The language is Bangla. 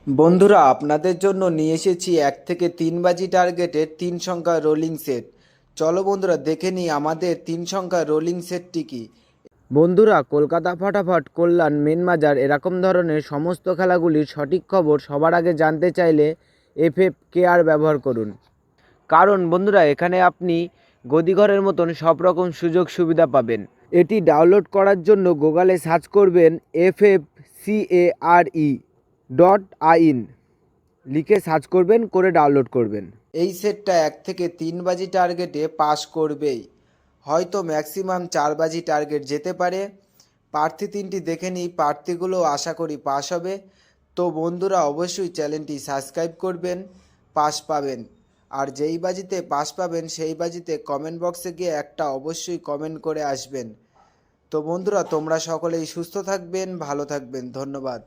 বন্ধুরা, আপনাদের জন্য নিয়ে এসেছি 1 থেকে 3 বাজি টার্গেটের 3 সংখ্যার রোলিং সেট। চলো বন্ধুরা, দেখে নিই আমাদের 3 সংখ্যার রোলিং সেটটি কি। বন্ধুরা, কলকাতা ফাটাফাট, কল্যাণ, মেন বাজার এরকম ধরনের সমস্ত খেলাগুলির সঠিক খবর সবার আগে জানতে চাইলে FFKR ব্যবহার করুন। কারণ বন্ধুরা, এখানে আপনি গদিঘরের মতন সব রকম সুযোগ সুবিধা পাবেন। এটি ডাউনলোড করার জন্য গুগলে সার্চ করবেন FFCARE.in, লিখে সার্চ করবেন, করে ডাউনলোড করবেন। এই সেটটা 1 থেকে 3 বাজি টার্গেটে পাস করবেই, হয়তো ম্যাক্সিমাম 4 বাজি টার্গেট যেতে পারে। প্রার্থী 3টি দেখে নিই, প্রার্থীগুলো আশা করি পাস হবে। তো বন্ধুরা, অবশ্যই চ্যানেলটি সাবস্ক্রাইব করবেন, পাস পাবেন। আর যেই বাজিতে পাস পাবেন সেই বাজিতে কমেন্ট বক্সে গিয়ে একটা অবশ্যই কমেন্ট করে আসবেন। তো বন্ধুরা, তোমরা সকলেই সুস্থ থাকবেন, ভালো থাকবেন, ধন্যবাদ।